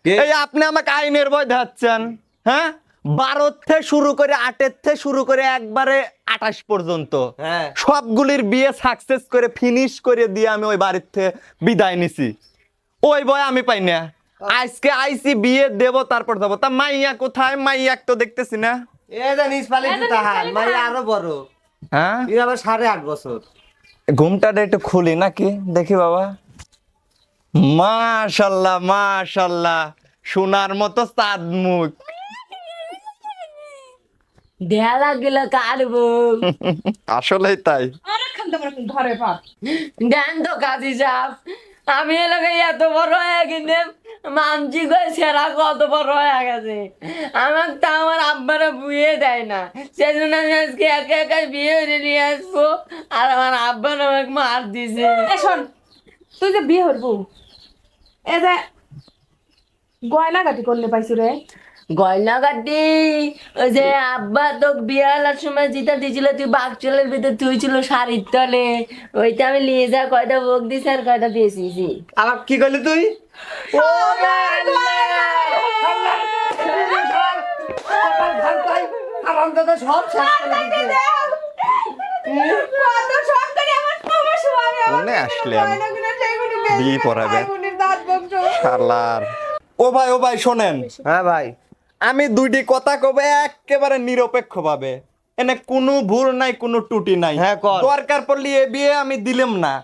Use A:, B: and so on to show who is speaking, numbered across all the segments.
A: এই আপনি আমাকে আইনের ভয় দেখাচ্ছেন, হ্যাঁ? 12 থেকে শুরু করে 8 থেকে শুরু করে একবারে 28 পর্যন্ত
B: হ্যাঁ।
A: সবগুলির বিয়ে সাকসেস করে ফিনিশ করে দিয়ে আমি ওই বাড়ির থেকে বিদায় নিছি। ওই ভয় আমি পাই না। আজকে আইসি বিয়ে দেব তারপর যাবো। তা মাইয়া কোথায়? মাইয়াক তো দেখতেছি না।
B: এ জানিস পালি তাহার মাই আরো বড়,
A: হ্যাঁ,
B: তুই আবার 8.5 বছর।
A: ঘুমটাটা একটু খুলি নাকি দেখি বাবা। মাশাল্লাহ মাশাল্লাহ, সোনার মতো চাঁদ মুখ।
C: দেয়া লাগল কারবো
A: আসলেই তাই।
D: অনেকক্ষণ তোমার ঘরে পা
C: দেন তো কাজী সাহেব, আমি এলাকা এত বড় হয়ে গেছে, মানছি গো সেরা কত বড় হয়ে গেছে, আমার তো আমার আব্বারা বিয়ে দেয় না, সেই জন্য আমি আজকে একা একা বিয়ে করে নিয়ে আসবো, আর আমার আব্বার আমাকে মার দিছে।
D: এ শোন, তুই যে বিয়ে হরবো এ যে গয়নাগাটি করলে পাইছু রে।
C: গয়না কাটি ওই যে আব্বা তো বিয়ে হওয়ার সময় যেটা দিয়েছিল, তুই বাঘ চলের ভিতরে তুই ছিল শাড়ির তলে, ওইটা আমি নিয়ে যা কয়টা ভোগ দিছি আর কয়টা দিয়েছি।
B: আবার কি করলি তুই? ও আরামদাদা সব শেষ করে দিছে।
D: কত শখ করে আমার মামা শুয়াবে আমার
A: মনে আসলাম
D: গয়নাগুলো সেইগুলো
A: বিয়ে পড়াবে।
D: বেগুনের দাঁত বংশ।
A: শালার। ও ভাই শোনেন,
B: হ্যাঁ ভাই,
A: আমি দুইটি কথা কবে একেবারে নিরপেক্ষ ভাবে, এনে কোনো ভুল নাই কোনো ত্রুটি নাই।
B: হ্যাঁ, কর।
A: দরকার পড়লে এ বিয়ে আমি দিলাম না।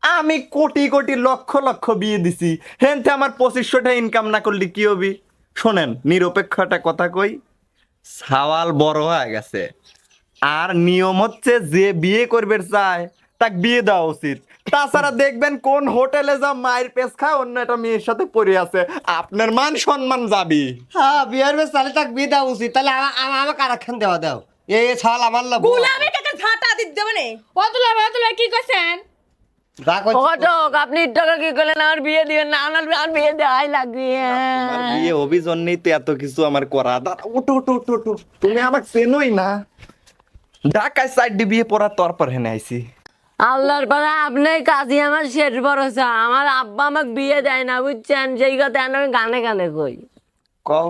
A: আমি কোটি কোটি লক্ষ লক্ষ বিয়ে দিছি, হেনতে আমার 2500টা ইনকাম না করলে কি হবি? শোনেন, নিরপেক্ষ একটা কথা কই, সাওয়াল বড় হয়ে গেছে, আর নিয়ম হচ্ছে যে বিয়ে করবে চায় তাকে বিয়ে দেওয়া উচিত। তাছাড়া দেখবেন কোন হোটেলে যা মায়ের পেছ খায় অন্য একটা মেয়ের সাথে পড়ে আছে, আপনার মান সম্মান যাবি।
B: হ্যাঁ বিয়ার বেশ তাহলে তাক বিয়ে দেওয়া উচিত। তাহলে আমাকে আরেকখান দেওয়া দাও। এই ছাল আমার লাগবে।
D: গুলামে কাকে ঝাঁটা দিতে যাবে না। অতুলা কি কইছেন?
B: যা করছিস কর।
C: ঘটক, আপনি টাকা কি করলেন? আমার বিয়ে দিবেন না, আমার আর বিয়ে দেওয়াই লাগবে।
A: আমার বিয়ে অভিযোগ নেই তো এত কিছু আমার করা। দাঁড়া, ওঠো ওঠো ওঠো ওঠো, তুমি আমাকে চেনোই না। ঢাকায় সাইড বিয়ে পড়া তোর পর হেনে আইছি।
C: আল্লাহর কথা, আপনার কাজই আমার শেষ ভরসা। আমার আব্বা আমাকে বিয়ে দেয় না, বুঝছেন? সেই কথা আমি গানে গানে কই।
A: কও